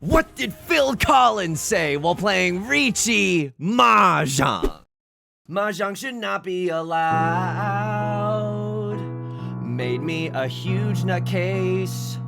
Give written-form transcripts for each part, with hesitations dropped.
What did Phil Collins say while playing Riichi Mahjong? Mahjong should not be allowed. Made me a huge nutcase.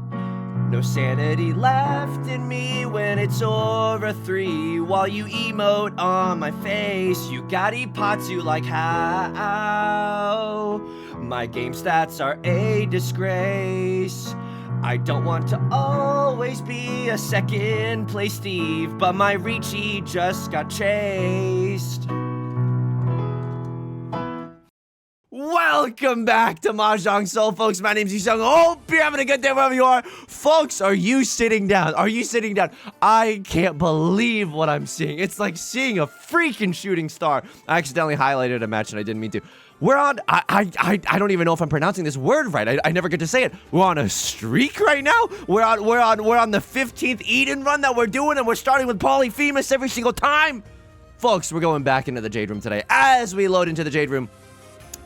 No sanity left in me when it's over 3. While you emote on my face, you got ipatsu like how? My game stats are a disgrace. I don't want to always be a second place Steve, but my Riichi just got chased. Welcome back to Mahjong Soul, folks. My name's Yusong. Hope you're having a good day wherever you are. Folks, are you sitting down? Are you sitting down? I can't believe what I'm seeing. It's like seeing a freaking shooting star. I accidentally highlighted a match and I didn't mean to. We're on, I don't even know if I'm pronouncing this word right. I never get to say it. We're on a streak right now. We're on the 15th Eden run that we're doing, and we're starting with Polyphemus every single time. Folks, we're going back into the Jade Room today. As we load into the Jade Room,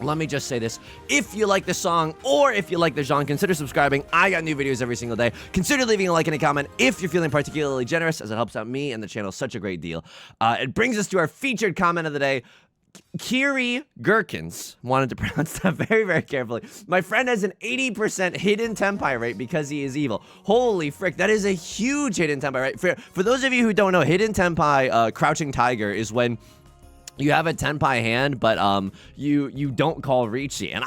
let me just say this. If you like the song or if you like the genre, consider subscribing. I got new videos every single day. Consider leaving a like and a comment if you're feeling particularly generous, as it helps out me and the channel such a great deal. It brings us to our featured comment of the day. Kiri Gherkins, wanted to pronounce that very, very carefully. My friend has an 80% hidden tempai rate because he is evil. Holy frick, that is a huge hidden tempai rate. For those of you who don't know, hidden tempai, crouching tiger, is when you have a tenpai hand, but you don't call Riichi. And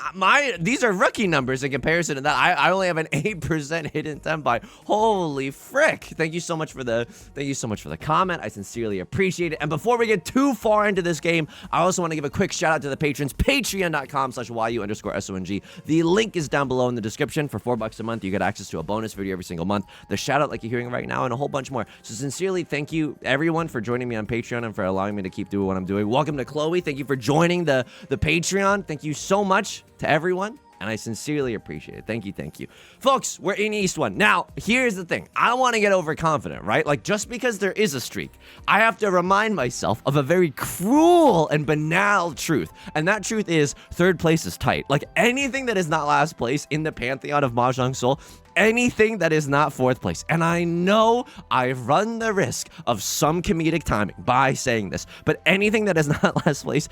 these are rookie numbers in comparison to that. I only have an 8% hidden tenpai. Holy frick! Thank you so much for the comment. I sincerely appreciate it. And before we get too far into this game, I also want to give a quick shout out to the patrons. Patreon.com/YU_SONG. The link is down below in the description. For $4 a month, you get access to a bonus video every single month, the shout out like you're hearing right now, and a whole bunch more. So sincerely, thank you everyone for joining me on Patreon and for allowing me to keep doing what I'm doing. Welcome to Chloe. Thank you for joining the Patreon. Thank you so much to everyone, and I sincerely appreciate it. Thank you, thank you. Folks, we're in East 1. Now, here's the thing. I don't want to get overconfident, right? Like, just because there is a streak, I have to remind myself of a very cruel and banal truth, and that truth is third place is tight. Like, anything that is not last place in the pantheon of Mahjong Soul, anything that is not fourth place. And I know I've run the risk of some comedic timing by saying this, but anything that is not last place,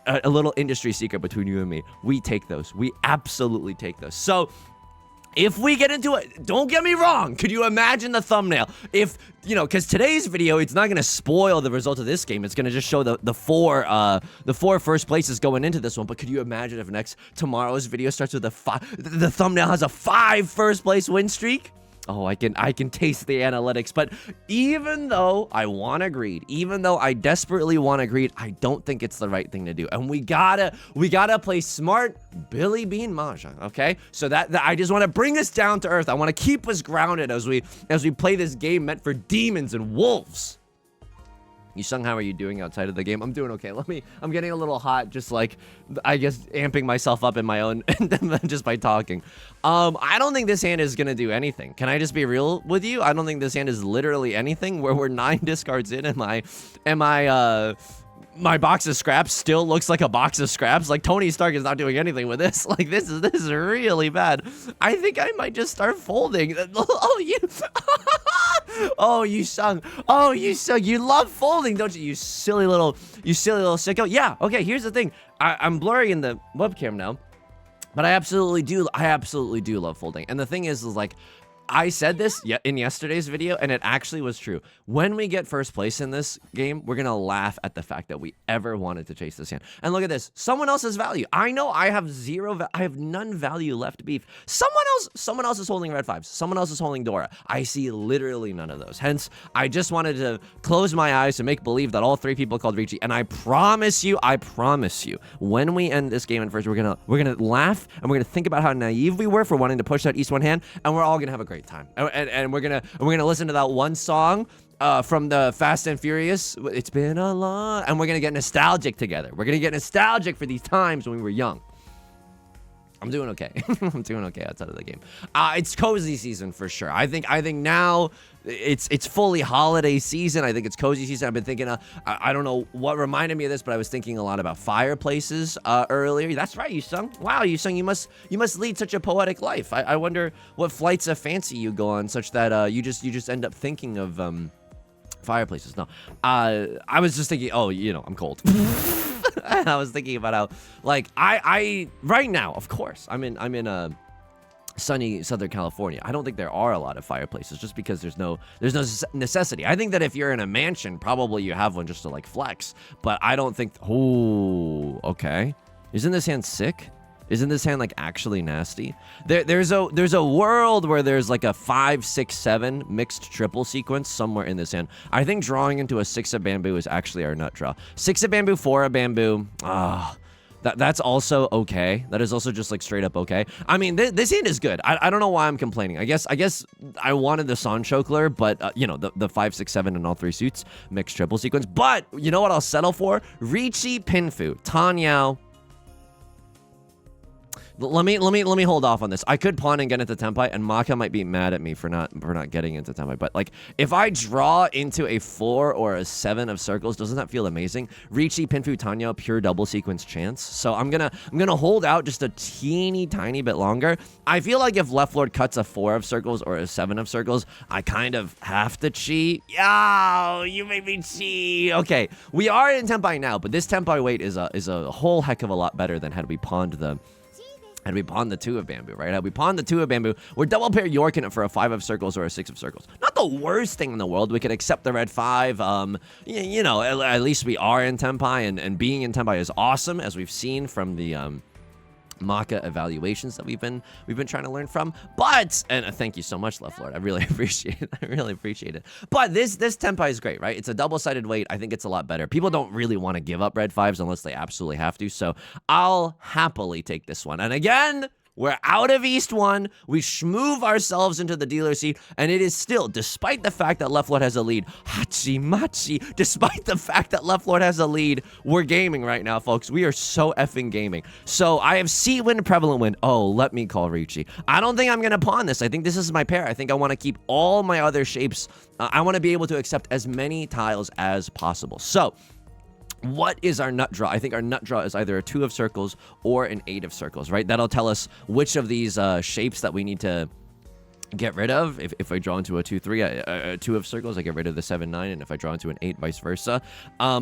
a little industry secret between you and me, we take those. We absolutely take those. So if we get into it, don't get me wrong. Could you imagine the thumbnail? If, you know, because today's video, it's not going to spoil the result of this game. It's going to just show the four first places going into this one. But could you imagine if tomorrow's video starts with the thumbnail has a 5 first place win streak? Oh, I can taste the analytics. But even though I want to greed, even though I desperately want to greed, I don't think it's the right thing to do. And we gotta play smart Billy Bean Mahjong, okay? So that I just want to bring us down to earth. I want to keep us grounded as we play this game meant for demons and wolves. Yusong, how are you doing outside of the game? I'm doing okay. I'm getting a little hot, just like, I guess, amping myself up in my own, just by talking. I don't think this hand is gonna do anything. Can I just be real with you? I don't think this hand is literally anything. Where we're 9 discards in, and my box of scraps still looks like a box of scraps. Like, Tony Stark is not doing anything with this. Like, this is really bad. I think I might just start folding. Oh, you sung. You love folding, don't you? You silly little sicko. Yeah, okay, here's the thing. I'm blurry in the webcam now, but I absolutely do love folding. And the thing is like, I said this in yesterday's video, and it actually was true. When we get first place in this game, we're gonna laugh at the fact that we ever wanted to chase this hand. And look at this. Someone else's value. I know I have I have none value left beef. Someone else is holding red 5s. Someone else is holding Dora. I see literally none of those. Hence, I just wanted to close my eyes to make believe that all 3 people called Riichi. And I promise you, when we end this game in first, we're gonna laugh, and we're gonna think about how naive we were for wanting to push that East 1 hand, and we're all gonna have a great time. And we're gonna listen to that one song from the Fast and Furious. It's been a long, and we're gonna get nostalgic together. We're gonna get nostalgic for these times when we were young. I'm doing okay. I'm doing okay outside of the game. It's cozy season for sure. I think now it's fully holiday season. I think it's cozy season. I've been thinking, I don't know what reminded me of this, but I was thinking a lot about fireplaces earlier. That's right, Yusong. Wow, Yusong, you must lead such a poetic life. I wonder what flights of fancy you go on, such that you just end up thinking of fireplaces. No, I was just thinking, oh, you know, I'm cold. I was thinking about how, like, I right now, of course, I'm in sunny Southern California. I don't think there are a lot of fireplaces just because there's no necessity. I think that if you're in a mansion, probably you have one just to like flex, but I don't think, oh, okay. Isn't this hand sick? Isn't this hand like actually nasty? There's a world where there's like a 5, 6, 7 mixed triple sequence somewhere in this hand. I think drawing into a 6 of bamboo is actually our nut draw. 6 of bamboo, 4 of bamboo. That's also okay. That is also just like straight up okay. I mean, this hand is good. I don't know why I'm complaining. I guess I wanted the Son Chokler, but you know, the 5, 6, 7 in all 3 suits mixed triple sequence. But you know what I'll settle for? Riichi Pinfu, Tanyao. Let me hold off on this. I could pawn and get into Tenpai, and Maka might be mad at me for not getting into Tenpai. But like, if I draw into a 4 or a 7 of circles, doesn't that feel amazing? Riichi, Pinfu, Tanya, pure double sequence chance. So I'm gonna hold out just a teeny tiny bit longer. I feel like if Left Lord cuts a 4 of circles or a 7 of circles, I kind of have to cheat. Yo, you made me cheat. Okay, we are in Tenpai now, but this Tenpai weight is a whole heck of a lot better than had we pawned the 2 of bamboo, right? Had we pawned the 2 of bamboo, we're double pair Yorking it for a 5 of circles or a 6 of circles. Not the worst thing in the world. We could accept the red 5. You know, at least we are in Tenpai, and being in Tenpai is awesome, as we've seen from the Maka evaluations that we've been trying to learn from. But, and thank you so much, Left Lord. I really appreciate it. I really appreciate it. But this Tenpai is great, right? It's a double-sided weight. I think it's a lot better. People don't really want to give up red 5s unless they absolutely have to. So I'll happily take this one. And again, we're out of East 1. We schmoove ourselves into the dealer seat, and it is still, despite the fact that Left Lord has a lead, Hachimachi, despite the fact that Left Lord has a lead, we're gaming right now, folks. We are so effing gaming. So I have C-Wind, Prevalent Wind. Oh, let me call Riichi. I don't think I'm going to pawn this. I think this is my pair. I think I want to keep all my other shapes. I want to be able to accept as many tiles as possible. So what is our nut draw? I think our nut draw is either a 2 of circles or an 8 of circles, right? That'll tell us which of these shapes that we need to get rid of. If I draw into a 2, 3, a 2 of circles, I get rid of the 7, 9, and if I draw into an 8, vice versa.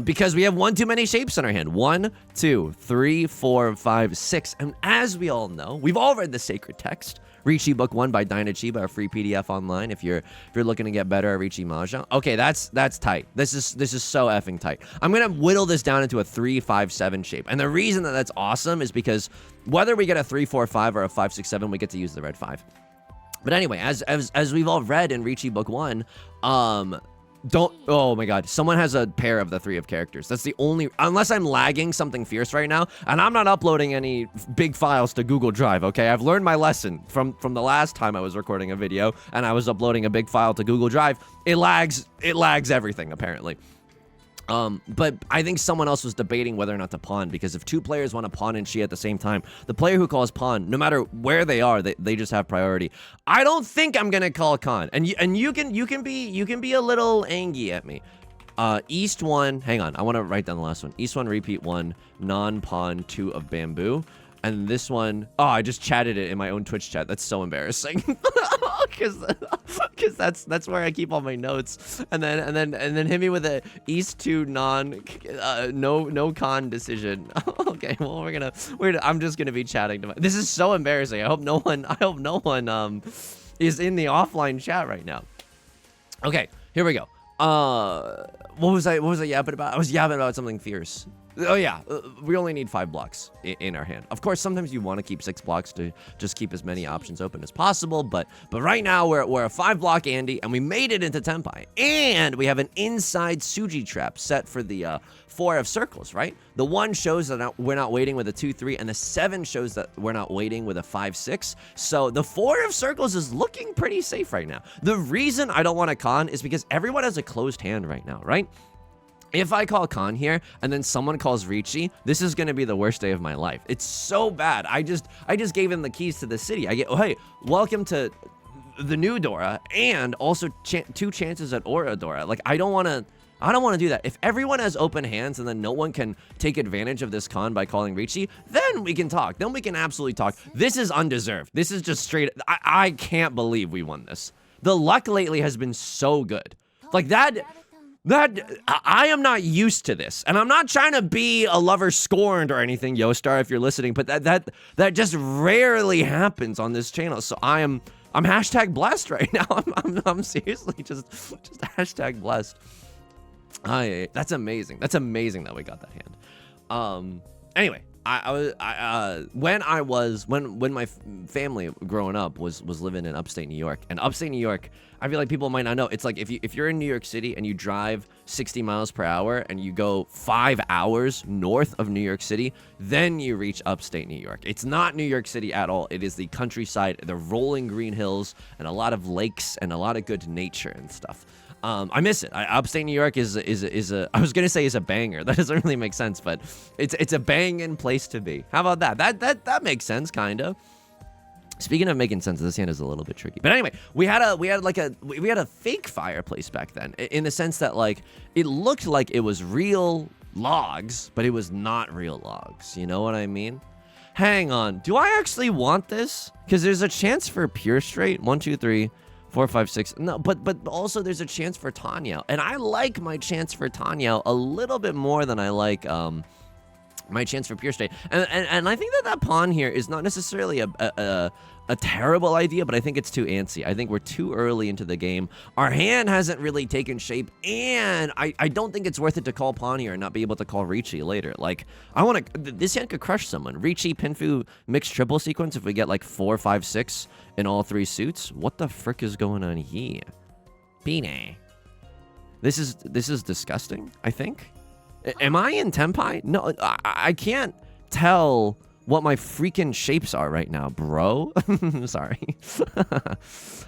Because we have one too many shapes in our hand. 1, 2, 3, 4, 5, 6. And as we all know, we've all read the sacred text. Riichi Book 1 by Dyna Chiba, a free PDF online if you're looking to get better at Riichi Mahjong. Okay, that's tight. This is so effing tight. I'm gonna whittle this down into a 3, 5, 7 shape. And the reason that that's awesome is because whether we get a 3, 4, 5 or a 5, 6, 7, we get to use the red 5. But anyway, as we've all read in Riichi Book 1, oh my god, someone has a pair of the 3 of characters. That's the only, unless I'm lagging something fierce right now, and I'm not uploading any big files to Google Drive, okay? I've learned my lesson from the last time I was recording a video and I was uploading a big file to Google Drive. It lags everything, apparently. But I think someone else was debating whether or not to pawn, because if 2 players want to pawn and Shi at the same time, the player who calls pawn, no matter where they are, they just have priority. I don't think I'm gonna call con, and you can be a little angry at me. East 1, hang on, I want to write down the last one. East 1, repeat 1, non-pawn 2 of bamboo. And this one, oh, I just chatted it in my own Twitch chat. That's so embarrassing. Because that's where I keep all my notes. And then hit me with a East 2 no con decision. Okay, well I'm just gonna be chatting to this is so embarrassing. I hope no one is in the offline chat right now. Okay, here we go. What was I yapping about? I was yapping about something fierce. Oh yeah, we only need 5 blocks in our hand. Of course, sometimes you want to keep 6 blocks to just keep as many options open as possible, but right now we're a 5-block Andy, and we made it into Tenpai, and we have an inside Suji trap set for the 4 of circles, right? The 1 shows that we're not waiting with a 2, 3, and the 7 shows that we're not waiting with a 5, 6. So the 4 of circles is looking pretty safe right now. The reason I don't want to con is because everyone has a closed hand right now, right? If I call Khan here and then someone calls Riichi, this is gonna be the worst day of my life. It's so bad. I just gave him the keys to the city. I get, oh, hey, welcome to the new Dora, and also 2 chances at Aura Dora. Like, I don't want to do that. If everyone has open hands and then no one can take advantage of this con by calling Riichi, then we can talk. Then we can absolutely talk. This is undeserved. This is just straight. I can't believe we won this. The luck lately has been so good. Like that I am not used to this, and I'm not trying to be a lover scorned or anything, Yostar, if you're listening, but that just rarely happens on this channel. So I'm hashtag blessed right now. I'm seriously just hashtag blessed. That's amazing. That's amazing that we got that hand. Anyway, when my family growing up was living in upstate New York, and upstate New York, I feel like people might not know. It's like if you're in New York City and you drive 60 miles per hour and you go 5 hours north of New York City, then you reach upstate New York. It's not New York City at all. It is the countryside, the rolling green hills, and a lot of lakes and a lot of good nature and stuff. I miss it. Upstate New York is I was gonna say is a banger. That doesn't really make sense, but it's a banging place to be. How about that? That makes sense, kinda. Speaking of making sense, this hand is a little bit tricky. But anyway, we had a fake fireplace back then, in the sense that like it looked like it was real logs, but it was not real logs. You know what I mean? Hang on. Do I actually want this? Because there's a chance for pure straight. 1, 2, 3, 4, 5, 6. No, but also there's a chance for Tanya, and I like my chance for Tanya a little bit more than I like my chance for pure straight. And I think that pawn here is not necessarily a terrible idea, but I think it's too antsy. I think we're too early into the game. Our hand hasn't really taken shape, and I don't think it's worth it to call pawn here and not be able to call Riichi later. Like, this hand could crush someone. Riichi, Pinfu, mixed triple sequence if we get like 4, 5, 6 in all 3 suits. What the frick is going on here? Pine. This is disgusting, I think. Am I in Tenpai? No, I can't tell what my freaking shapes are right now, bro. Sorry.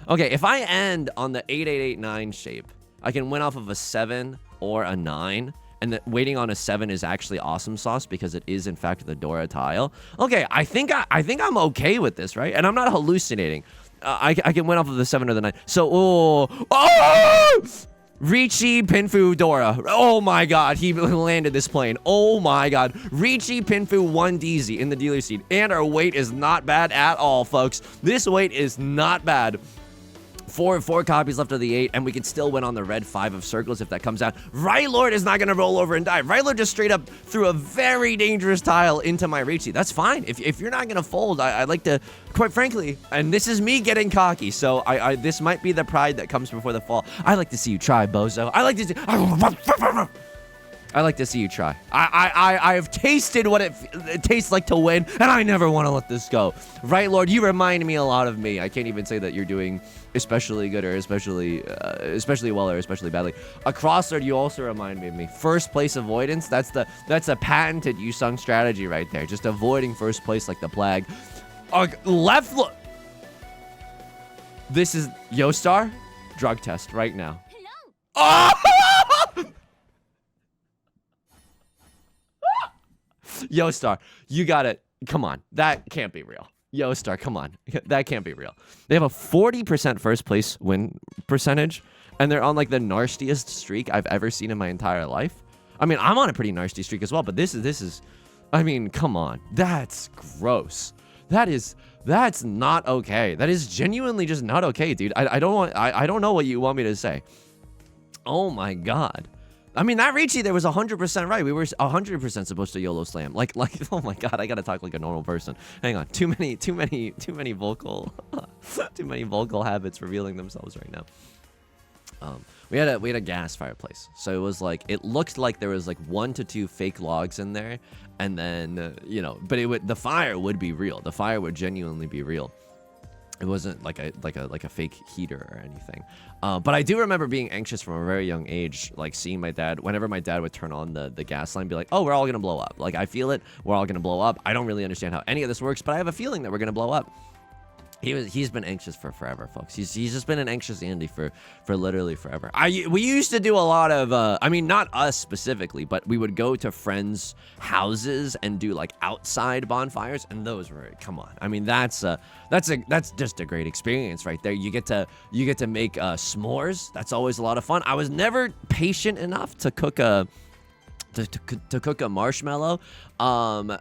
Okay, if I end on the 8889 shape, I can win off of a 7 or a 9, and waiting on a 7 is actually awesome sauce because it is in fact the Dora tile. Okay, I think I'm okay with this, right? And I'm not hallucinating. I can win off of the 7 or the 9. So, oh! Riichi, Pinfu, Dora. Oh my god, he landed this plane. Oh my god. Riichi, Pinfu, 1 DZ in the dealer seat. And our weight is not bad at all, folks. This weight is not bad. 4 copies left of the 8, and we can still win on the red 5 of circles if that comes out. Right Lord is not going to roll over and die. Right Lord just straight up threw a very dangerous tile into my Riichi. That's fine. If you're not going to fold, I'd like to, quite frankly, and this is me getting cocky, so this might be the pride that comes before the fall. I like to see you try, bozo. I like to see you try. I have tasted what it tastes like to win, and I never want to let this go. Right, Lord, you remind me a lot of me. I can't even say that you're doing especially good or especially well or especially badly. A crossword, you also remind me of me. First place avoidance, that's a patented Yusong strategy right there. Just avoiding first place like the plague. Left look. This is Yostar. Drug test right now. Oh! Yostar, you got it. Come on. That can't be real. Yostar, come on. That can't be real. They have a 40% first place win percentage, and they're on like the narstiest streak I've ever seen in my entire life. I mean, I'm on a pretty nasty streak as well, but this is, I mean, come on. That's gross. That's not okay. That is genuinely just not okay, dude. I don't know what you want me to say. Oh my god. I mean, that Riichi there was 100% right. We were 100% supposed to YOLO slam. Like, oh my god, I gotta talk like a normal person. Hang on, too many vocal, too many vocal habits revealing themselves right now. We had a gas fireplace, so it was like it looked like there was like 1 to 2 fake logs in there, and then but the fire would be real. The fire would genuinely be real. It wasn't like a fake heater or anything. But I do remember being anxious from a very young age, like seeing my dad, whenever my dad would turn on the gas line, be like, oh, we're all gonna blow up. Like, I feel it, we're all gonna blow up. I don't really understand how any of this works, but I have a feeling that we're gonna blow up. He's been anxious for forever, folks. He's just been an anxious Andy for literally forever. We used to do a lot of I mean, not us specifically, but we would go to friends' houses and do like outside bonfires, and those were, come on. I mean, that's just a great experience right there. You get to make s'mores. That's always a lot of fun. I was never patient enough to cook a cook a marshmallow. Well,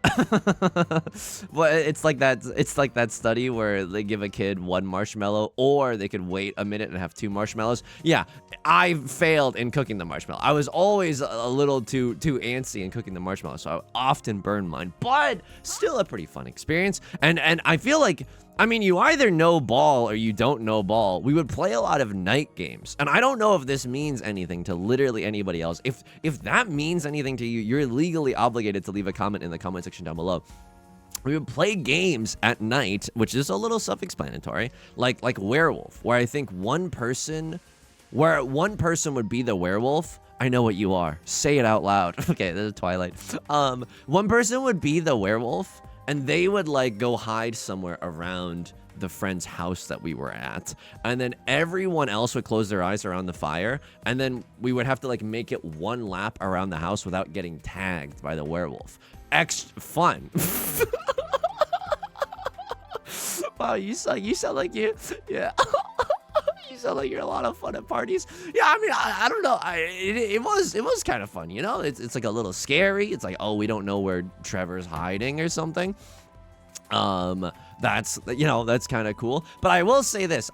it's like that study where they give a kid one marshmallow, or they could wait a minute and have 2 marshmallows. Yeah, I failed in cooking the marshmallow. I was always a little too antsy in cooking the marshmallow, so I often burned mine, but still a pretty fun experience. And I feel like, I mean, you either know ball or you don't know ball. We would play a lot of night games, and I don't know if this means anything to literally anybody else. If that means anything to you, you're legally obligated to leave a comment in the comment section down below. We would play games at night, which is a little self-explanatory, like werewolf, where I think one person would be the werewolf. I know what you are. Say it out loud. Okay, this is Twilight. One person would be the werewolf, and they would like go hide somewhere around the friend's house that we were at, and then everyone else would close their eyes around the fire, and then we would have to like make it one lap around the house without getting tagged by the werewolf. Fun. Wow, you sound like you, yeah. You sound like you're a lot of fun at parties. Yeah, I mean, I don't know. It was kind of fun, you know. It's like a little scary. It's like, oh, we don't know where Trevor's hiding or something. That's kind of cool. But I will say this,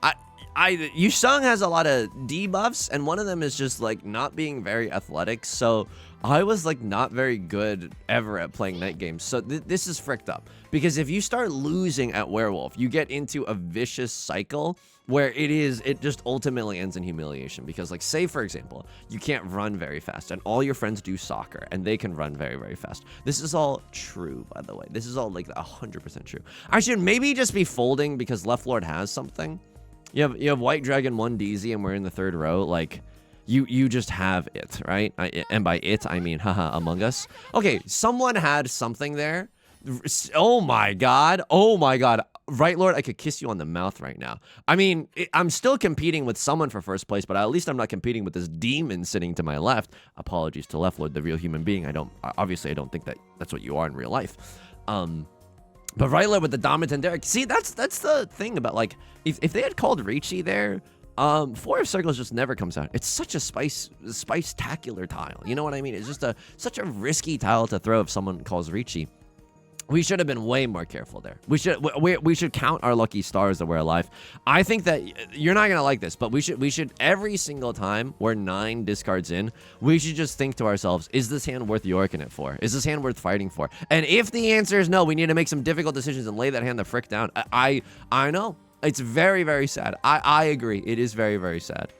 Yusong has a lot of debuffs, and one of them is just like not being very athletic. So I was like not very good ever at playing night games. So this is fricked up, because if you start losing at werewolf, you get into a vicious cycle where it just ultimately ends in humiliation. Because like, say for example, you can't run very fast, and all your friends do soccer and they can run very, very fast. This is all true, by the way. This is all like 100% true. I should maybe just be folding because Left Lord has something. You have White Dragon 1 DZ and we're in the 3rd row. Like, you just have it, right? And by it, I mean, haha, Among Us. Okay, someone had something there. Oh my god. Right, Lord, I could kiss you on the mouth right now. I mean, I'm still competing with someone for first place, but at least I'm not competing with this demon sitting to my left. Apologies to Left Lord, the real human being. Obviously, I don't think that's what you are in real life. But right, Lord, with the Dominant and Derek. See, that's the thing about, like, if they had called Riichi there, 4 of Circles just never comes out. It's such a spice-tacular tile. You know what I mean? It's just such a risky tile to throw if someone calls Riichi. We should have been way more careful there. We should count our lucky stars that we're alive. I think that you're not gonna like this, but we should every single time we're 9 discards in, we should just think to ourselves, is this hand worth yorking it for? Is this hand worth fighting for? And if the answer is no, we need to make some difficult decisions and lay that hand the frick down. I know. It's very, very sad. I agree. It is very, very sad.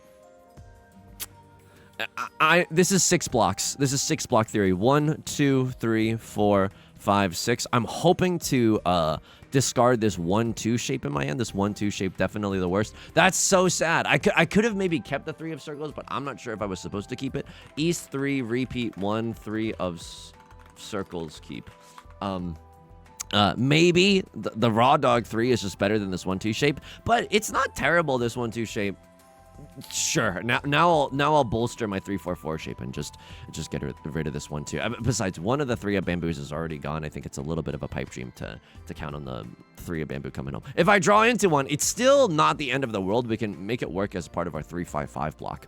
This is 6 blocks. This is 6 block theory. 1, 2, 3, 4, 5, 6. I'm hoping to discard this 1-2 shape in my hand. This 1-2 shape, definitely the worst. That's so sad. I could have maybe kept the 3 of Circles, but I'm not sure if I was supposed to keep it. East 3, repeat 1, 3 of Circles, keep. Maybe the Raw Dog 3 is just better than this 1-2 shape, but it's not terrible, this 1-2 shape. Sure. Now I'll bolster my 3-4-4 shape and just get rid of this 1-2. Besides, 1 of the 3 of bamboos is already gone. I think it's a little bit of a pipe dream to count on the 3 of bamboo coming home. If I draw into 1, it's still not the end of the world. We can make it work as part of our 3-5-5 block.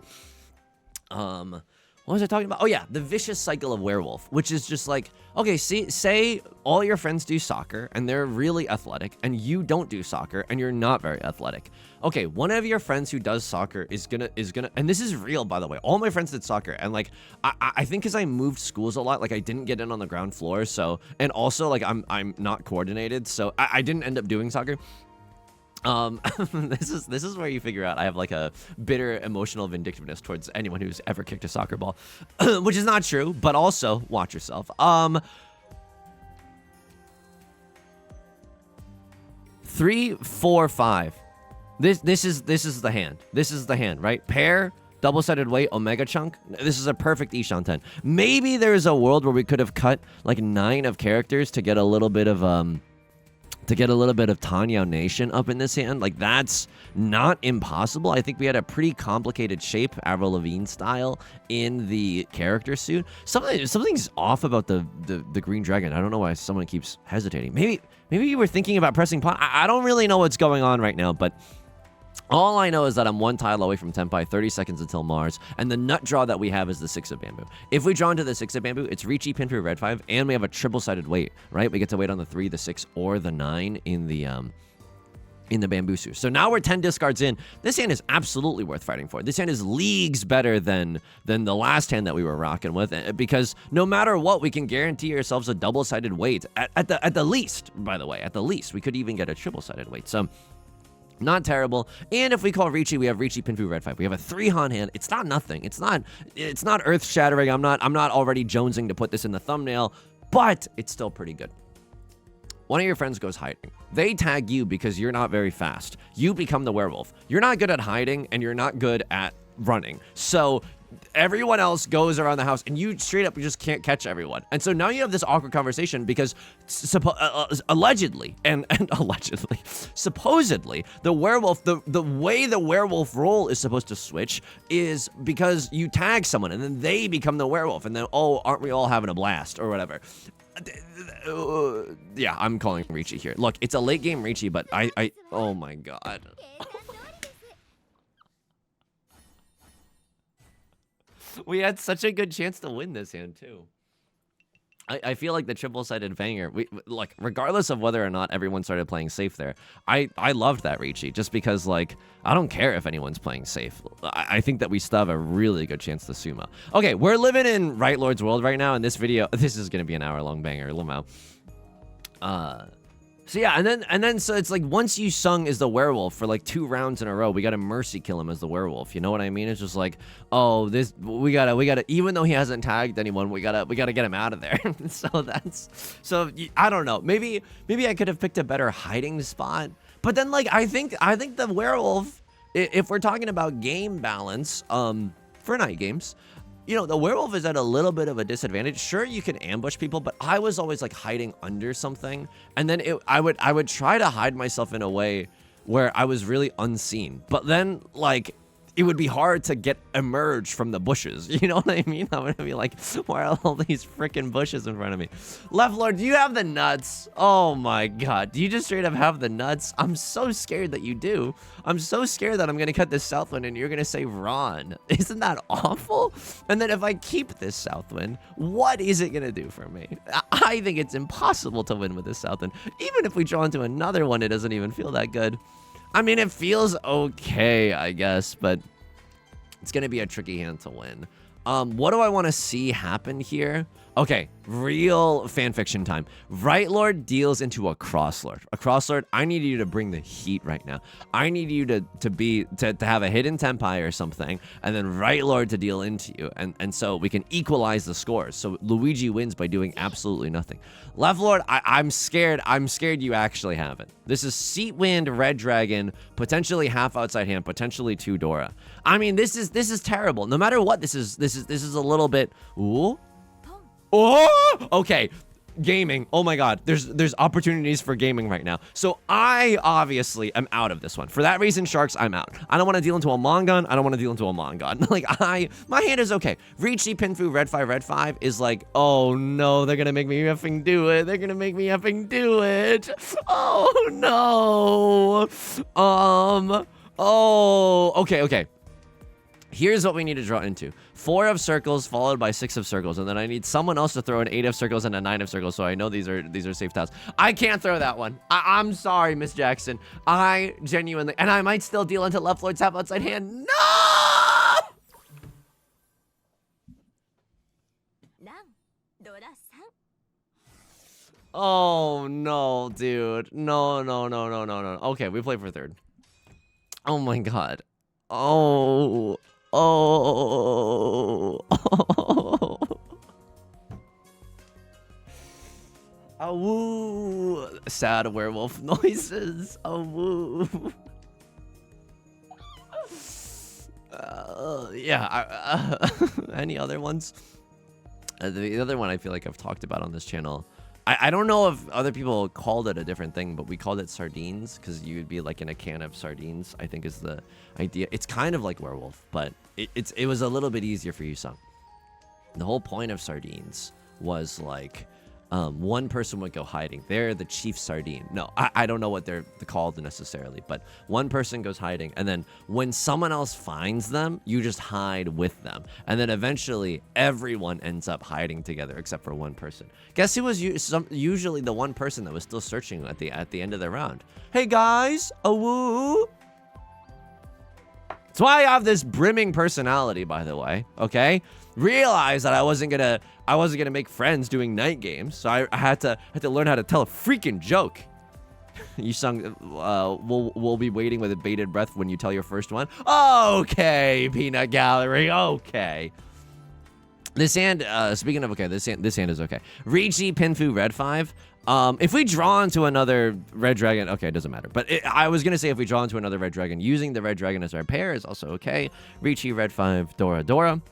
What was I talking about? Oh yeah, the vicious cycle of werewolf, which is just like, okay, say all your friends do soccer and they're really athletic, and you don't do soccer and you're not very athletic. Okay, one of your friends who does soccer is gonna, and this is real, by the way. All my friends did soccer, and like, I think because I moved schools a lot, like I didn't get in on the ground floor, so, and also like I'm not coordinated, so I didn't end up doing soccer. This is where you figure out I have like a bitter emotional vindictiveness towards anyone who's ever kicked a soccer ball, which is not true, but also watch yourself. 3, 4, 5. This is the hand. This is the hand, right? Pair, double-sided weight, Omega chunk. This is a perfect Ishan 10. Maybe there's a world where we could have cut like 9 of characters to get a little bit of to get a little bit of Tanyao Nation up in this hand. Like, that's not impossible. I think we had a pretty complicated shape, Avril Lavigne style, in the character suit. Something's off about the green dragon. I don't know why someone keeps hesitating. Maybe you were thinking about pressing pawn. I don't really know what's going on right now, but all I know is that I'm one tile away from Tenpai, 30 seconds until Mars, and the nut draw that we have is the 6 of bamboo. If we draw into the 6 of bamboo, it's Riichi, pin through red 5, and we have a triple-sided wait, right? We get to wait on the 3, the 6, or the 9 in the Bambusu. So now we're 10 discards in. This hand is absolutely worth fighting for. This hand is leagues better than the last hand that we were rocking with, because no matter what, we can guarantee ourselves a double-sided wait. At the least, by the way, at the least, we could even get a triple-sided wait. So not terrible. And if we call Riichi, we have Riichi Pinfu Red 5. We have a 3-Han hand. It's not nothing. It's not earth-shattering. I'm not already jonesing to put this in the thumbnail, but it's still pretty good. One of your friends goes hiding. They tag you because you're not very fast. You become the werewolf. You're not good at hiding, and you're not good at running. So everyone else goes around the house, and you straight up just can't catch everyone. And so now you have this awkward conversation because allegedly, supposedly, the werewolf, the way the werewolf role is supposed to switch is because you tag someone, and then they become the werewolf, and then, oh, aren't we all having a blast, or whatever. Yeah, I'm calling Riichi here. Look, it's a late game Riichi, but oh my god. We had such a good chance to win this hand, too. I feel like the triple-sided banger, like, regardless of whether or not everyone started playing safe there, I loved that Riichi, just because, like, I don't care if anyone's playing safe. I think that we still have a really good chance to sumo. Okay, we're living in Right Lord's world right now, and this video, this is going to be an hour-long banger, Lamau. So yeah, and then so it's like once you sung as the werewolf for like 2 rounds in a row, we gotta mercy kill him as the werewolf. You know what I mean? It's just like, oh, this we gotta even though he hasn't tagged anyone, we gotta get him out of there. so I don't know. Maybe I could have picked a better hiding spot. But then like I think the werewolf, if we're talking about game balance, for night games, you know, the werewolf is at a little bit of a disadvantage. Sure, you can ambush people, but I was always like hiding under something, and then I would try to hide myself in a way where I was really unseen. But then like it would be hard to emerge from the bushes. You know what I mean? I would be like, why are all these freaking bushes in front of me? Left Lord, do you have the nuts? Oh my god, do you just straight up have the nuts? I'm so scared that you do. I'm so scared that I'm gonna cut this Southwind and you're gonna say Ron. Isn't that awful? And then if I keep this Southwind, what is it gonna do for me? I think it's impossible to win with this Southwind. Even if we draw into another one, it doesn't even feel that good. I mean, it feels okay, I guess, but it's going to be a tricky hand to win. What do I want to see happen here? Okay, real fanfiction time. Right Lord deals into a Cross Lord. A Cross Lord, I need you to bring the heat right now. I need you to have a hidden Tenpai or something, and then Right Lord to deal into you. And so we can equalize the scores. So Luigi wins by doing absolutely nothing. Left Lord, I'm scared. I'm scared you actually have it. This is Seat Wind, Red Dragon, potentially half outside hand, potentially 2 Dora. I mean, this is terrible. No matter what, this is a little bit. Ooh. Oh, okay. Gaming. Oh my god. There's opportunities for gaming right now. So I obviously am out of this one. For that reason, Sharks, I'm out. I don't want to deal into a Mongon. I don't want to deal into a Mongon. Like, my hand is okay. Riichi Pinfu Red 5 is like, oh no, they're gonna make me effing do it. They're gonna make me effing do it. Oh no. Oh, okay. Here's what we need to draw into. 4 of circles followed by 6 of circles, and then I need someone else to throw an 8 of circles and a 9 of circles, so I know these are safe tiles. I can't throw that one. I'm sorry, Miss Jackson. I genuinely, and I might still deal into Left Lord's half outside hand. No! Oh no, dude. No. Okay, we play for 3rd. Oh my god. Oh. Oh woo. Sad werewolf noises. Oh woo. Yeah. Any other ones? The other one I feel like I've talked about on this channel. I don't know if other people called it a different thing, but we called it sardines because you would be like in a can of sardines, I think is the idea. It's kind of like werewolf, but it was a little bit easier for Yusong. The whole point of sardines was like one person would go hiding. They're the chief sardine. No, I don't know what they're called necessarily, but one person goes hiding, and then when someone else finds them, you just hide with them, and then eventually everyone ends up hiding together except for one person. Guess who was usually the one person that was still searching at the end of the round? Hey guys, a woo. That's why I have this brimming personality, by the way. Okay, realized that I wasn't gonna make friends doing night games, so I had to learn how to tell a freaking joke. Yusong we'll be waiting with a bated breath when you tell your first one. Okay, Peanut Gallery. Okay. This hand, speaking of okay, this hand is okay. Riichi Pinfu Red 5. If we draw into another red dragon, okay, it doesn't matter. But I was gonna say if we draw into another red dragon, using the red dragon as our pair is also okay. Riichi Red 5 Dora Dora.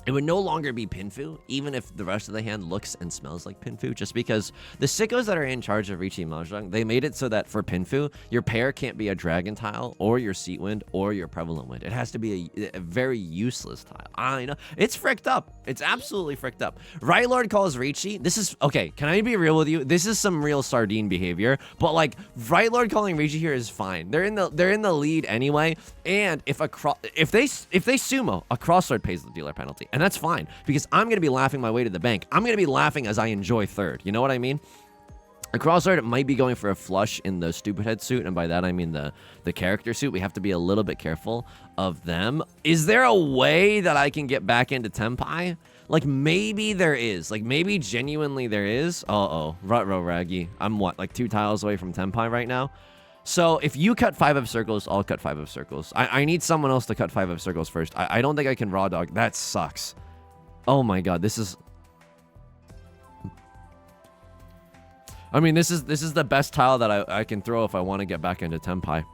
It would no longer be Pinfu, even if the rest of the hand looks and smells like Pinfu, just because the sickos that are in charge of Riichi Mahjong, they made it so that for Pinfu, your pair can't be a dragon tile, or your seat wind, or your prevalent wind. It has to be a very useless tile. I know. It's fricked up. It's absolutely fricked up. Right Lord calls Riichi. This is, okay, can I be real with you? This is some real sardine behavior, but like, Right Lord calling Riichi here is fine. They're in the lead anyway, and if they sumo, a crossword pays the dealer penalty. And that's fine, because I'm going to be laughing my way to the bank. I'm going to be laughing as I enjoy third. You know what I mean? A crossword might be going for a flush in the stupid head suit, and by that I mean the character suit. We have to be a little bit careful of them. Is there a way that I can get back into Tenpai? Like, maybe there is. Like, maybe genuinely there is. Uh-oh. Rutro Raggy. I'm what, like 2 tiles away from Tenpai right now? So if you cut 5 of circles, I'll cut 5 of circles. I need someone else to cut 5 of circles first. I don't think I can raw dog. That sucks. Oh my god, this is... I mean, this is the best tile that I can throw if I want to get back into Tenpai.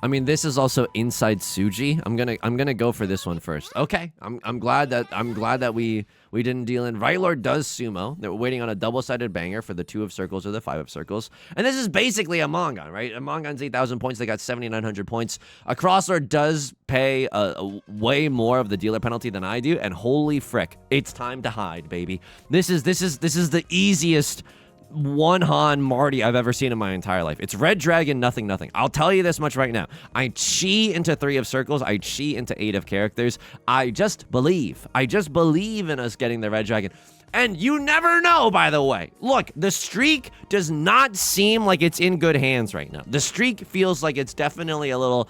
I mean, this is also inside Suji. I'm gonna go for this one first. Okay, I'm glad that we didn't deal in. Right Lord does sumo. They're waiting on a double-sided banger for the 2 of circles or the 5 of circles. And this is basically a Mongon, right? A Mongon's 8,000 points. They got 7,900 points. A Crosslord does pay a way more of the dealer penalty than I do. And holy frick, it's time to hide, baby. This is the easiest one Han Marty I've ever seen in my entire life. It's red dragon, nothing. I'll tell you this much right now. I chi into 3 of circles. I chi into 8 of characters. I just believe in us getting the red dragon. And you never know, by the way. Look, the streak does not seem like it's in good hands right now. The streak feels like it's definitely a little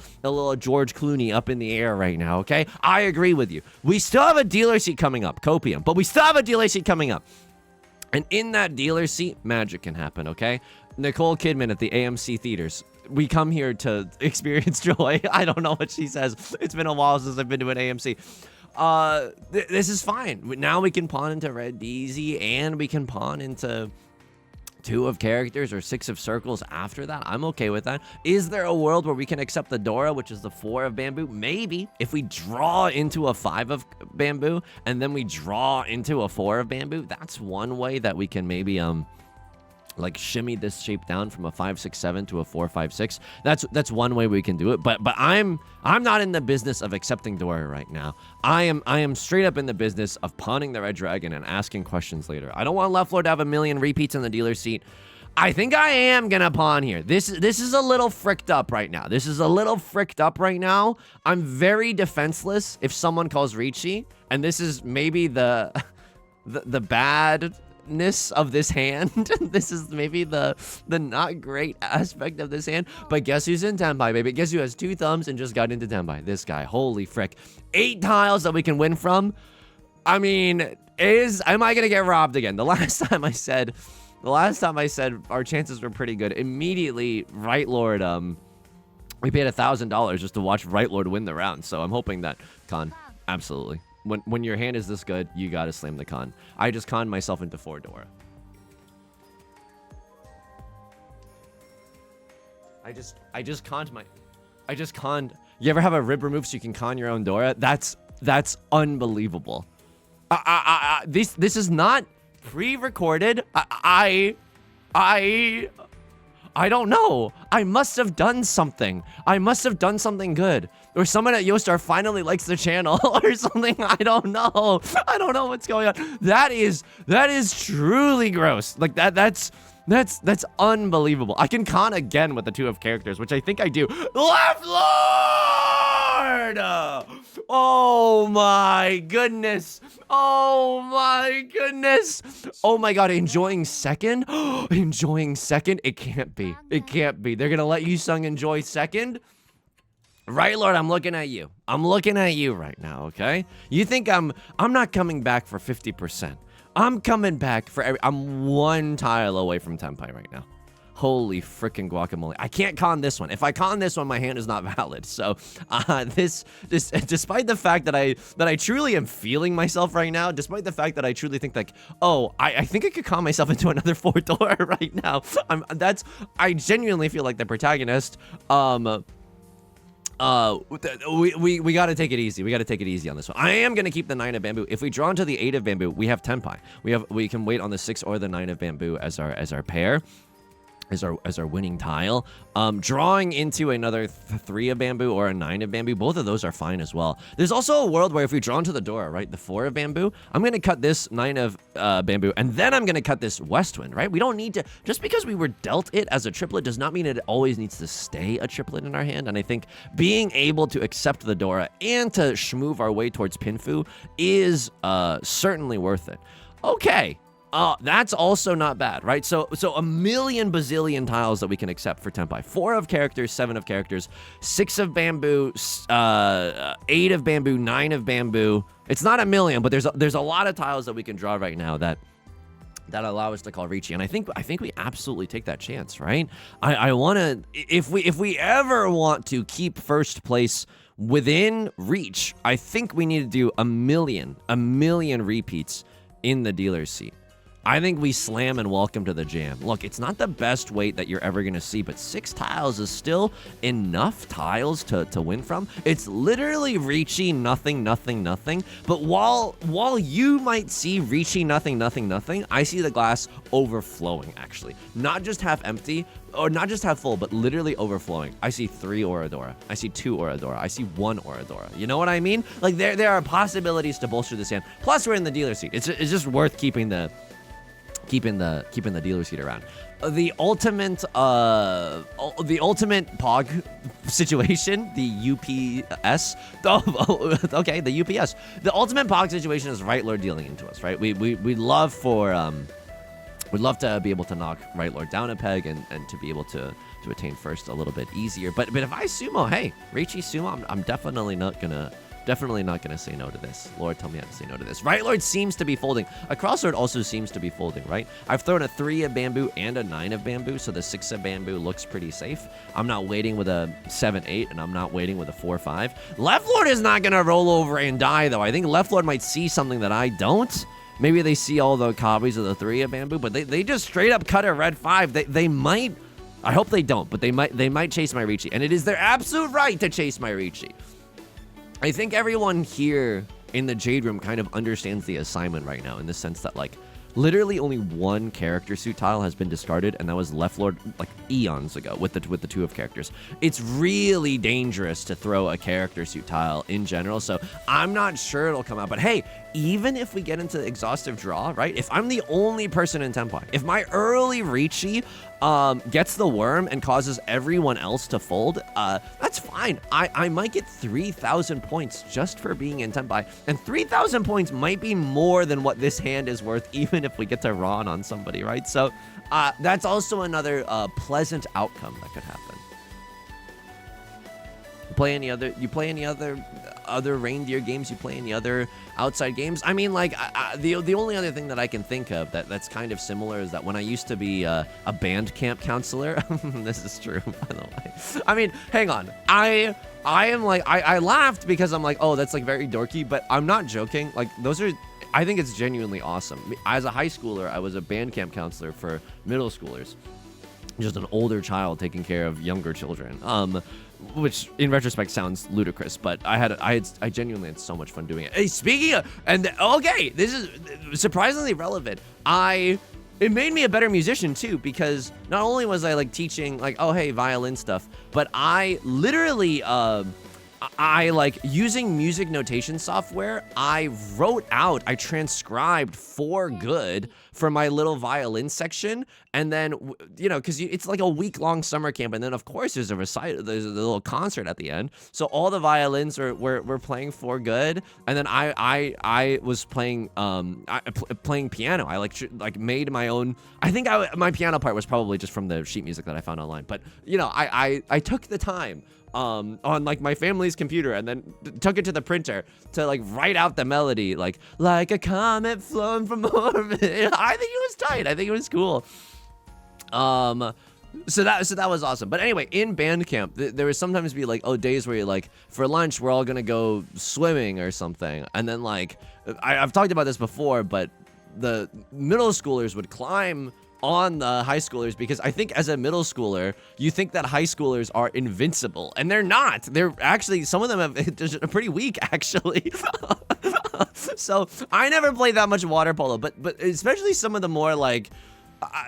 George Clooney up in the air right now, okay? I agree with you. We still have a dealer seat coming up, Copium, but we still have a dealer seat coming up. And in that dealer seat, magic can happen, okay? Nicole Kidman at the AMC theaters. We come here to experience joy. I don't know what she says. It's been a while since I've been to an AMC. This is fine. Now we can pawn into red DZ, and we can pawn into 2 of characters or 6 of circles after that. I'm okay with that. Is there a world where we can accept the Dora, which is the 4 of bamboo? Maybe. If we draw into a 5 of bamboo and then we draw into a 4 of bamboo, that's one way that we can maybe like shimmy this shape down from a 5-6-7 to a 4-5-6. That's one way we can do it. But I'm not in the business of accepting Dora right now. I am straight up in the business of pawning the red dragon and asking questions later. I don't want Left Lord to have a million repeats in the dealer seat. I think I am gonna pawn here. This is a little fricked up right now. I'm very defenseless if someone calls Riichi, and this is maybe the bad of this hand. This is maybe the not great aspect of this hand, but guess who's in Tenpai, baby? Guess who has 2 thumbs and just got into Tenpai? This guy. Holy frick. 8 tiles that we can win from. I mean, am I gonna get robbed again? The last time I said our chances were pretty good. Immediately, Right Lord, we paid $1,000 just to watch Right Lord win the round, so I'm hoping that Con, absolutely. When your hand is this good, you gotta slam the con. I just conned myself into 4 Dora. I just conned. You ever have a rib removed so you can con your own Dora? That's unbelievable. This is not pre-recorded. I don't know. I must have done something. I must have done something good. Or someone at Yostar finally likes the channel or something. I don't know. I don't know what's going on. That is truly gross. Like that's unbelievable. I can con again with the 2 of characters, which I think I do. Left Lord! Oh my goodness. Oh my goodness. Oh my god, enjoying second? Enjoying second? It can't be. It can't be. They're gonna let Yusong enjoy second? Right, Lord, I'm looking at you. I'm looking at you right now, okay? You think I'm not coming back for 50%. I'm coming back for I'm 1 tile away from Tenpai right now. Holy freaking guacamole. I can't con this one. If I con this one, my hand is not valid. So this despite the fact that I truly am feeling myself right now, despite the fact that I truly think like, oh, I think I could con myself into another 4 door right now. I genuinely feel like the protagonist. We gotta take it easy. We gotta take it easy on this one. I am gonna keep the 9 of bamboo. If we draw into the 8 of bamboo, we have Tenpai. We can wait on the 6 or the 9 of bamboo as our pair. As our winning tile. Drawing into another 3 of bamboo or a 9 of bamboo, both of those are fine as well. There's also a world where if we draw into the door, right, the 4 of bamboo, I'm gonna cut this 9 of bamboo, and then I'm gonna cut this west wind, right? We don't need to, just because we were dealt it as a triplet does not mean it always needs to stay a triplet in our hand, and I think being able to accept the Dora and to schmoove our way towards Pinfu is certainly worth it. Okay. That's also not bad, right? So a million bazillion tiles that we can accept for Tenpai. 4 of characters, 7 of characters, 6 of bamboo, 8 of bamboo, 9 of bamboo. It's not a million, but there's a lot of tiles that we can draw right now that allow us to call Riichi, and I think we absolutely take that chance, right? I want to, if we ever want to keep first place within reach, I think we need to do a million repeats in the dealer's seat. I think we slam and welcome to the jam. Look, it's not the best weight that you're ever going to see, but 6 tiles is still enough tiles to win from. It's literally Riichi nothing, nothing, nothing. But while you might see Riichi nothing, nothing, nothing, I see the glass overflowing, actually. Not just half empty, or not just half full, but literally overflowing. I see 3 Oradora. I see 2 Oradora. I see 1 Oradora. You know what I mean? Like, there are possibilities to bolster this hand. Plus, we're in the dealer seat. It's just worth keeping the dealer seat around. The ultimate pog situation, the UPS. Okay, the UPS. The ultimate pog situation is Right Lord dealing into us, right? We'd love to be able to knock Right Lord down a peg and to be able to attain first a little bit easier. But if I sumo, hey, Riichi sumo, I'm definitely not gonna say no to this. Lord, tell me how to say no to this. Right Lord seems to be folding. A Crosslord also seems to be folding, right? I've thrown a 3 of bamboo and a 9 of bamboo, so the 6 of bamboo looks pretty safe. I'm not waiting with a 7-8, and I'm not waiting with a 4-5. Left Lord is not going to roll over and die, though. I think Left Lord might see something that I don't. Maybe they see all the copies of the 3 of bamboo, but they just straight up cut a red 5. They might... I hope they don't, but they might chase my Riichi, and it is their absolute right to chase my Riichi. I think everyone here in the Jade Room kind of understands the assignment right now in the sense that, like, literally only 1 character suit tile has been discarded, and that was Left Lord, like, eons ago with the 2 of characters. It's really dangerous to throw a character suit tile in general, so I'm not sure it'll come out. But hey, even if we get into exhaustive draw, right? If I'm the only person in Tenpai, if my early Riichi gets the worm and causes everyone else to fold, that's fine. I might get 3,000 points just for being in Tenpai, and 3,000 points might be more than what this hand is worth, even if we get to Ron on somebody, right? So that's also another pleasant outcome that could happen. You play any other reindeer games? You play any other outside games? I mean, like, the only other thing that I can think of that's kind of similar is that when I used to be a band camp counselor, this is true, by the way. I mean, hang on. I am like, I laughed because I'm like, oh, that's like very dorky, but I'm not joking. Like, those are, I think it's genuinely awesome. As a high schooler, I was a band camp counselor for middle schoolers. Just an older child taking care of younger children. which in retrospect sounds ludicrous, but I genuinely had so much fun doing it. Hey, speaking of, okay, this is surprisingly relevant. It made me a better musician too, because not only was I like teaching like, oh hey, violin stuff, but I literally I like using music notation software, I transcribed for good for my little violin section. And then, you know, because it's like a week-long summer camp. And then, of course, there's a little concert at the end. So all the violins were playing for good. And then I was playing playing piano. I like made my own. I think my piano part was probably just from the sheet music that I found online. But, you know, I took the time on like my family's computer and then took it to the printer to like write out the melody like a comet flowing from orbit. I think it was tight. I think it was cool. So that was awesome. But anyway, in band camp, there would sometimes be like, days where you're like, for lunch, we're all gonna go swimming or something. And then like, I've talked about this before, but the middle schoolers would climb on the high schoolers, because I think as a middle schooler, you think that high schoolers are invincible, and they're not. They're actually, some of them are pretty weak, actually. So I never played that much water polo, but especially some of the more like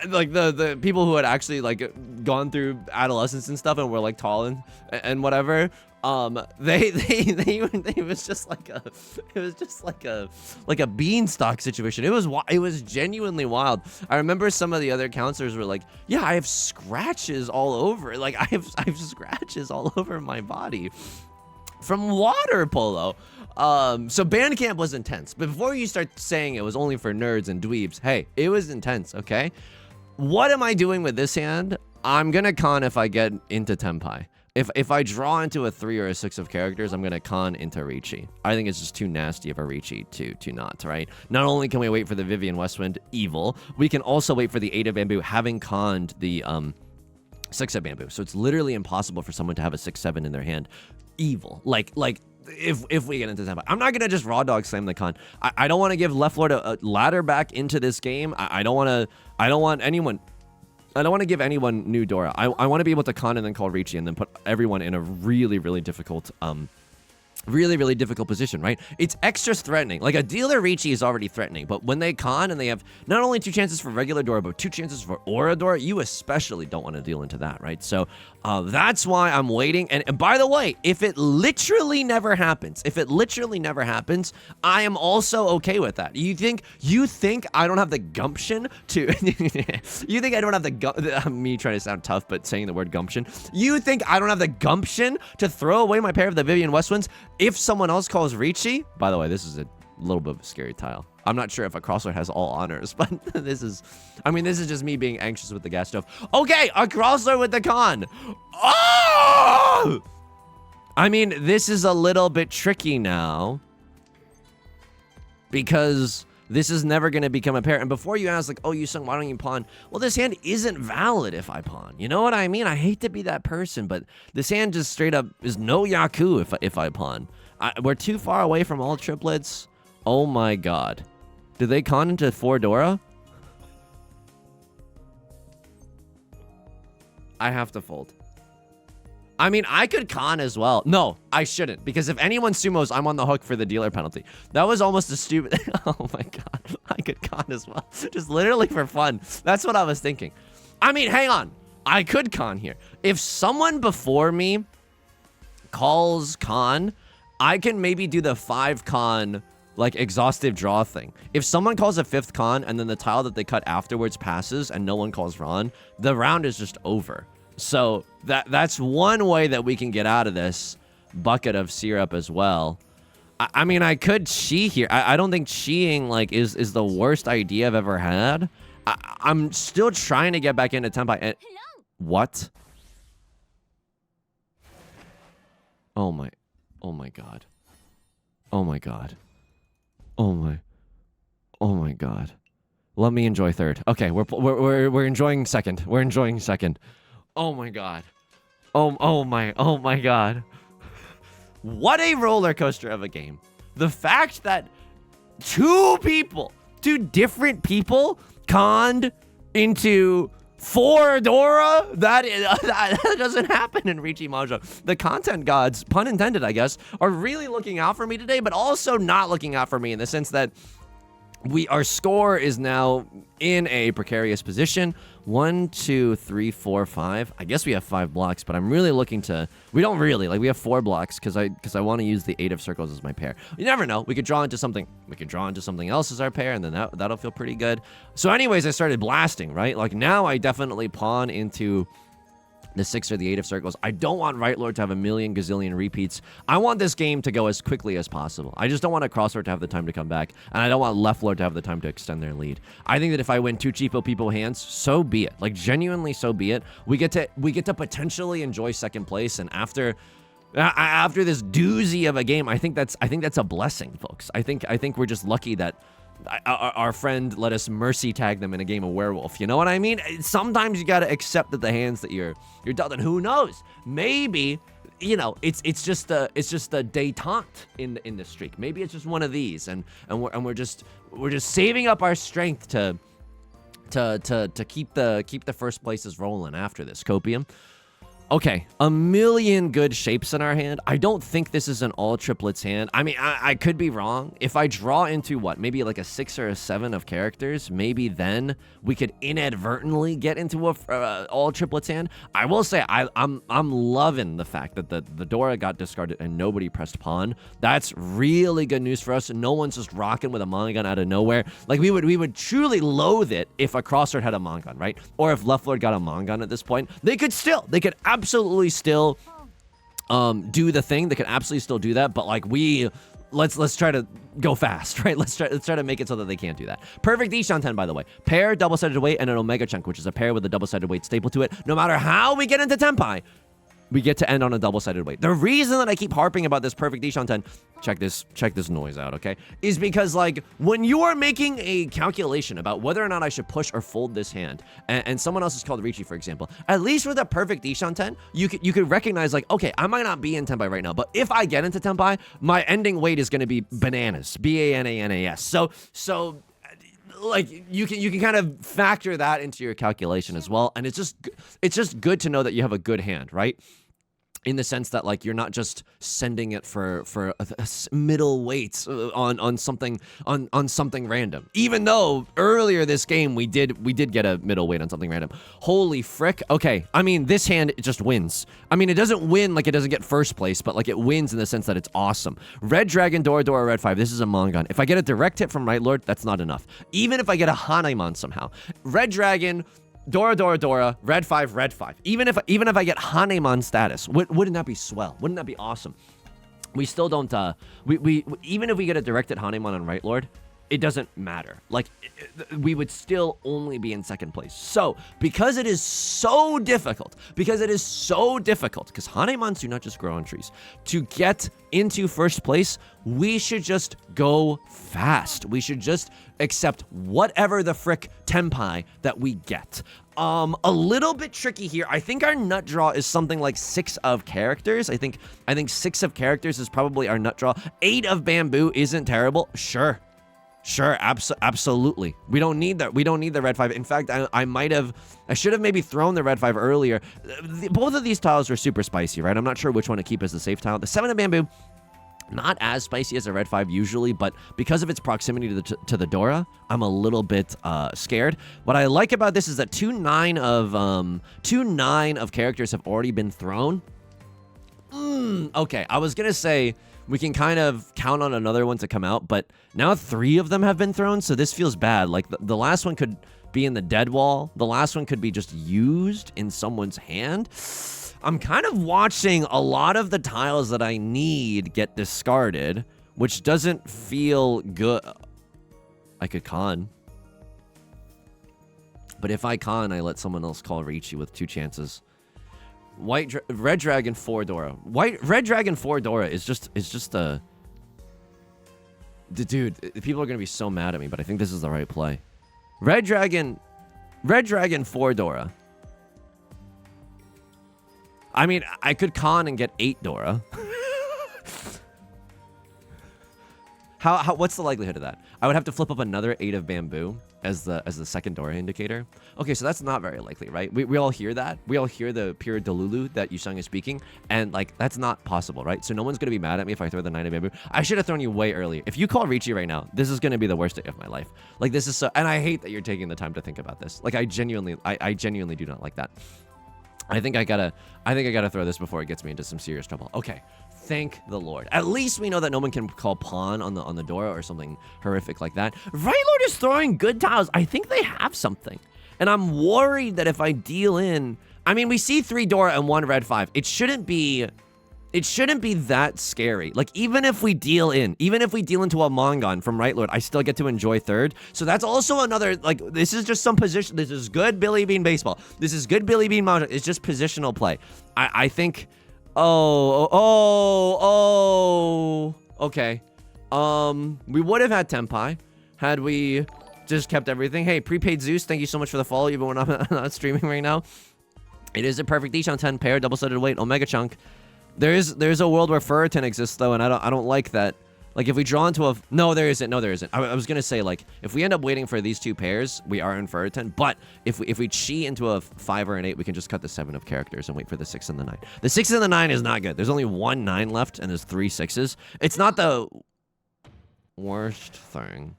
the people who had actually like gone through adolescence and stuff and were like tall and whatever. It was just like a beanstalk situation. It was genuinely wild. I remember some of the other counselors were like, yeah, I have scratches all over. Like I have scratches all over my body from water polo. So band camp was intense. But before you start saying it was only for nerds and dweebs, hey, it was intense, okay? What am I doing with this hand? I'm gonna con if I get into Tenpai. If I draw into a 3 or a 6 of characters, I'm gonna con into Riichi. I think it's just too nasty of a Riichi to not, right? Not only can we wait for the Vivian Westwind evil, we can also wait for the 8 of bamboo, having conned the 6 of bamboo. So it's literally impossible for someone to have a 6/7 in their hand. Evil. Like if we get into Tenpai. I'm not gonna just raw dog slam the con. I don't want to give Left Lord a ladder back into this game. I don't want to give anyone new Dora. I want to be able to con and then call Riichi and then put everyone in a really, really difficult position, right? It's extra threatening. Like a dealer Riichi is already threatening, but when they con and they have not only 2 chances for regular Dora, but 2 chances for Aura Dora, you especially don't want to deal into that, right? So that's why I'm waiting. And by the way, if it literally never happens, I am also okay with that. You think I don't have the gumption to, you think I don't have the me trying to sound tough, but saying the word gumption. You think I don't have the gumption to throw away my pair of the Vivian Westwinds if someone else calls Riichi? By the way, this is a little bit of a scary tile. I'm not sure if a crosser has all honors, but this is just me being anxious with the gas stove. Okay, a crosser with the con. Oh! I mean, this is a little bit tricky now, because this is never going to become a pair. And before you ask, like, oh, Yusong, why don't you pawn? Well, this hand isn't valid if I pawn. You know what I mean? I hate to be that person, but this hand just straight up is no Yaku if I pawn. We're too far away from all triplets. Oh my god. Did they con into 4 Dora? I have to fold. I mean, I could con as well. No, I shouldn't, because if anyone sumos, I'm on the hook for the dealer penalty. That was almost a stupid... Oh my god, I could con as well. Just literally for fun. That's what I was thinking. I mean, hang on. I could con here. If someone before me calls con, I can maybe do the 5 con, like, exhaustive draw thing. If someone calls a 5th con and then the tile that they cut afterwards passes and no one calls Ron, the round is just over. So that's one way that we can get out of this bucket of syrup as well. I mean, I could chi here. I don't think chiing like is the worst idea I've ever had. I'm still trying to get back into Tenpai. What? Oh my god. Oh my god. Oh my god. Let me enjoy 3rd. Okay, we're enjoying 2nd. We're enjoying 2nd. Oh my god. Oh my god. What a roller coaster of a game. The fact that 2 different people conned into 4 Dora? That doesn't happen in Riichi Mahjong. The content gods, pun intended, I guess, are really looking out for me today, but also not looking out for me in the sense that our score is now in a precarious position. 1, 2, 3, 4, 5. I guess we have 5 blocks, but I'm really looking to. We don't really we have 4 blocks because I want to use the 8 of circles as my pair. You never know. We could draw into something. We could draw into something else as our pair, and then that'll feel pretty good. So, anyways, I started blasting. Right, like now I definitely pawn into the 6 or the 8 of circles. I don't want Right Lord to have a million gazillion repeats. I want this game to go as quickly as possible. I just don't want a Cross Lord to have the time to come back, and I don't want Left Lord to have the time to extend their lead. I think that if I win 2 cheapo people hands, so be it. Like, genuinely, so be it. We get to potentially enjoy second place, and after this doozy of a game, I think that's a blessing, folks. I think we're just lucky that our friend let us mercy tag them in a game of werewolf. You know what I mean? Sometimes you gotta accept that the hands that you're dealt, and who knows? Maybe, you know, it's just a détente in the streak. Maybe it's just one of these, and we're just saving up our strength to keep the first places rolling after this copium. Okay, a million good shapes in our hand. I don't think this is an all triplets hand. I mean, I could be wrong. If I draw into maybe like a 6 or a 7 of characters, maybe then we could inadvertently get into a all triplets hand. I will say I'm loving the fact that the Dora got discarded and nobody pressed pawn. That's really good news for us. No one's just rocking with a Mongun out of nowhere. Like we would truly loathe it if a Crossword had a Mongun, right? Or if Left Lord got a Mongun at this point. They could absolutely still do the thing. They could absolutely still do that, but like let's try to go fast, right? Let's try to make it so that they can't do that. Perfect Ishan 10, by the way. Pair, double-sided weight, and an Omega chunk, which is a pair with a double-sided weight staple to it. No matter how we get into Tenpai, we get to end on a double-sided weight. The reason that I keep harping about this perfect Ishan 10, check this noise out, okay? Is because, like, when you are making a calculation about whether or not I should push or fold this hand, and someone else is called Riichi, for example, at least with a perfect Ishan 10, you could recognize, like, okay, I might not be in Tenpai right now, but if I get into Tenpai, my ending weight is going to be bananas. B-A-N-A-N-A-S. So like you can kind of factor that into your calculation as well, and it's just good to know that you have a good hand, right? In the sense that, like, you're not just sending it for a middle weights on something random. Even though earlier this game we did get a middle weight on something random. Holy frick! Okay, I mean this hand it just wins. I mean it doesn't win like it doesn't get first place, but like it wins in the sense that it's awesome. Red Dragon, Dora, Red 5. This is a Mongun. If I get a direct hit from Right Lord, that's not enough. Even if I get a Hanemon somehow, Red Dragon, Dora, Red 5. Even if I get Hanemon status, wouldn't that be swell? Wouldn't that be awesome? We still don't, we even if we get a directed Hanemon on Right Lord, it doesn't matter. Like, we would still only be in second place. So, because it is so difficult, because Hanemons do not just grow on trees, to get into first place, we should just go fast. We should just accept whatever the frick Tenpai that we get. A little bit tricky here. I think our nut draw is something like 6 of characters. I think 6 of characters is probably our nut draw. 8 of bamboo isn't terrible. Sure, absolutely. We don't need that. We don't need the Red 5. In fact, I should have maybe thrown the Red 5 earlier. Both of these tiles are super spicy, right? I'm not sure which one to keep as the safe tile. The 7 of bamboo, not as spicy as a Red 5 usually, but because of its proximity to the Dora, I'm a little bit scared. What I like about this is that 2 9 of characters have already been thrown. Okay, I was gonna say we can kind of count on another one to come out, but now 3 of them have been thrown, so this feels bad. Like, the last one could be in the dead wall. The last one could be just used in someone's hand. I'm kind of watching a lot of the tiles that I need get discarded, which doesn't feel good. I could con. But if I con, I let someone else call Riichi with 2 chances. Red Dragon 4 Dora. Red Dragon 4 Dora is just a... Dude, people are going to be so mad at me, but I think this is the right play. Red Dragon 4 Dora. I mean, I could con and get 8 Dora. What's the likelihood of that? I would have to flip up another 8 of bamboo as the second Dora indicator. Okay, so that's not very likely, right? We all hear that. We all hear the pure Delulu that Yusong is speaking, and like that's not possible, right? So no one's gonna be mad at me if I throw the 9 of bamboo. I should have thrown you way earlier. If you call Riichi right now, this is gonna be the worst day of my life. Like this is so, and I hate that you're taking the time to think about this. Like I genuinely do not like that. I think I gotta throw this before it gets me into some serious trouble. Okay. Thank the Lord. At least we know that no one can call pawn on the door or something horrific like that. Right Lord is throwing good tiles. I think they have something. And I'm worried that if I deal in... I mean, we see 3 Dora and 1 red 5. It shouldn't be that scary. Like, even if we deal into a Mongon from Right Lord, I still get to enjoy 3rd. So that's also another, like, this is just some position. This is good Billy Bean baseball. This is good Billy Bean Mahjong. It's just positional play. I think... Okay. We would have had Tenpai had we just kept everything. Hey, prepaid Zeus, thank you so much for the follow, even when I'm not streaming right now. It is a perfect each on 10 pair, double-sided weight, Omega Chunk. There's a world where Furriton exists though, and I don't like that. Like if we draw into a... No, there isn't. I was going to say, like, if we end up waiting for these 2 pairs, we are in Furriton. But if we chi into a 5 or an 8, we can just cut the 7 of characters and wait for the 6 and the 9. The 6 and the 9 is not good. There's only 1 9 left, and there's 3 6s. It's not the worst thing.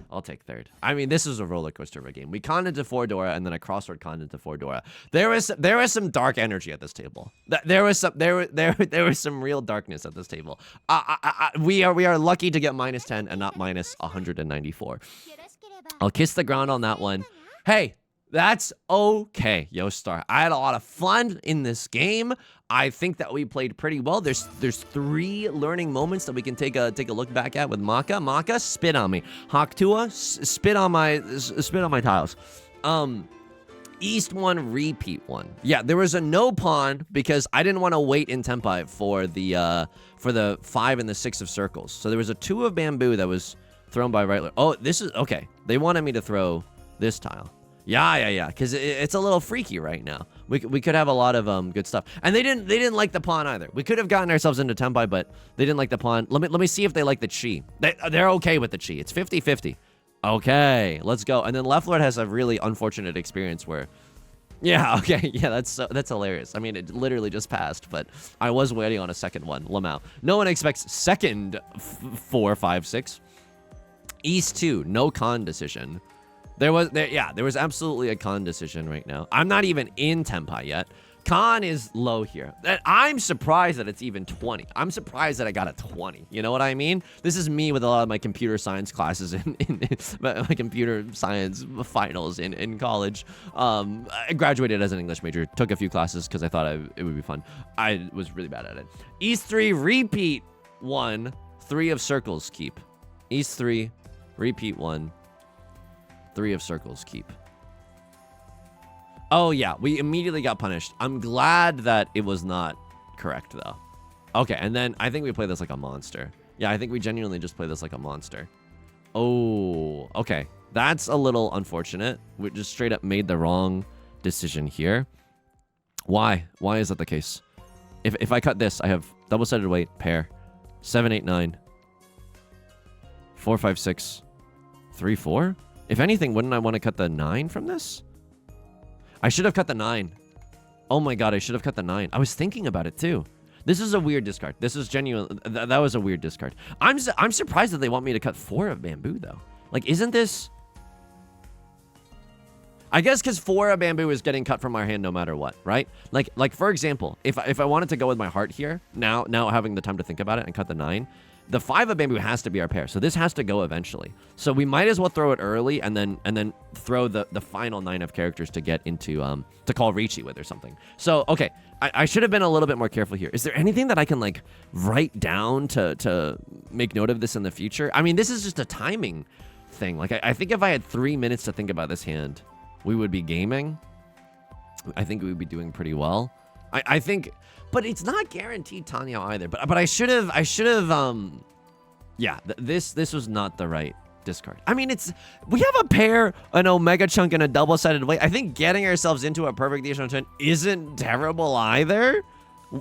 I'll take 3rd. I mean, this is a roller coaster of a game. We conned into 4 Dora, and then I crossword conned into 4 Dora. There was some dark energy at this table. There was some real darkness at this table. We are lucky to get -10 and not -194. I'll kiss the ground on that one. Hey, that's okay, Yostar. I had a lot of fun in this game. I think that we played pretty well. There's 3 learning moments that we can take a look back at with Maka. Maka, spit on me. Haktua, spit on my tiles. East 1, repeat 1. Yeah, there was a no pawn because I didn't want to wait in Tenpai for the 5 and the 6 of circles. So there was a 2 of bamboo that was thrown by Right Lord. Oh, this is okay. They wanted me to throw this tile. Yeah, because it's a little freaky right now. We could have a lot of good stuff, and they didn't like the pawn either. We could have gotten ourselves into Tenpai, but they didn't like the pawn. Let me see if they like the chi. They're okay with the chi. It's 50-50. Okay, let's go. And then Left Lord has a really unfortunate experience where, yeah, okay, yeah, that's hilarious. I mean, it literally just passed, but I was waiting on a second one. Lamau. No one expects second 4, 5, 6. East 2, no con decision. There was absolutely a con decision right now. I'm not even in Tenpai yet. Con is low here. I'm surprised that it's even 20. I'm surprised that I got a 20. You know what I mean? This is me with a lot of my computer science classes in my computer science finals in college. I graduated as an English major. Took a few classes because I thought it would be fun. I was really bad at it. East 3, repeat 1. 3 of circles, keep. East 3, repeat 1. 3 of circles, keep. Oh, yeah. We immediately got punished. I'm glad that it was not correct, though. Okay, and then I think we play this like a monster. Yeah, I think we genuinely just play this like a monster. Oh, okay. That's a little unfortunate. We just straight up made the wrong decision here. Why? Why is that the case? If I cut this, I have double-sided weight, pair, 7, 8, 9, 4, 5, 6, 3, 4. If anything, wouldn't I want to cut the 9 from this? I should have cut the 9. Oh my god, I should have cut the 9. I was thinking about it too. This is a weird discard. This is genuine. That was a weird discard. I'm surprised that they want me to cut 4 of bamboo though. Like, isn't this... I guess because 4 of bamboo is getting cut from our hand no matter what, right? Like for example, if I wanted to go with my heart here, now having the time to think about it and cut the 9, the 5 of bamboo has to be our pair, so this has to go eventually. So we might as well throw it early and then throw the final 9 of characters to get into to call Riichi with or something. So okay, I should have been a little bit more careful here. Is there anything that I can like write down to make note of this in the future? I mean, this is just a timing thing. Like I think if I had 3 minutes to think about this hand, we would be gaming. I think we would be doing pretty well. I think. But it's not guaranteed Tenhou either. But I should have yeah, this was not the right discard. I mean, we have a pair, an Omega Chunk, and a double-sided weight. I think getting ourselves into a perfect East on 10 isn't terrible either.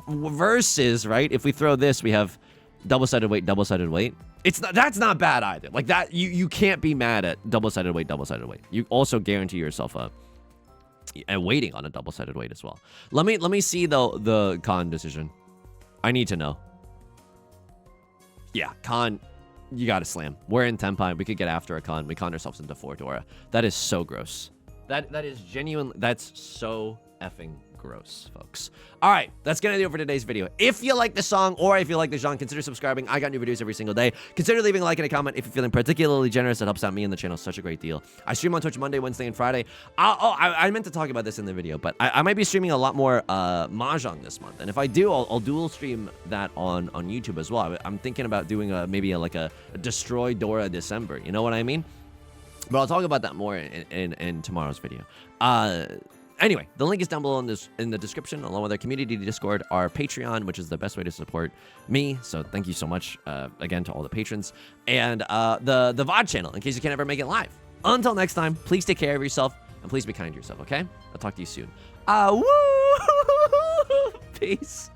Versus, right, if we throw this, we have double-sided weight, double-sided weight. That's not bad either. Like that, you can't be mad at double-sided weight. You also guarantee yourself a waiting on a double-sided weight as well. Let me see the con decision. I need to know. Yeah, con, you gotta slam. We're in Tenpai. We could get after a con. We con ourselves into 4 Dora. That is so gross. That is genuine. That's so effing gross, folks. All right, that's gonna do it for today's video. If you like the song or if you like the genre, consider subscribing. I got new videos every single day. Consider leaving a like and a comment if you're feeling particularly generous. It helps out me and the channel such a great deal. I stream on Twitch Monday, Wednesday, and Friday. I meant to talk about this in the video, but I might be streaming a lot more Mahjong this month. And if I do, I'll dual stream that on YouTube as well. I'm thinking about doing maybe a Destroy Dora December. You know what I mean? But I'll talk about that more in tomorrow's video. Anyway, the link is down below in the description, along with our community Discord, our Patreon, which is the best way to support me. So thank you so much, again, to all the patrons. And the VOD channel, in case you can't ever make it live. Until next time, please take care of yourself, and please be kind to yourself, okay? I'll talk to you soon. Woo! Peace.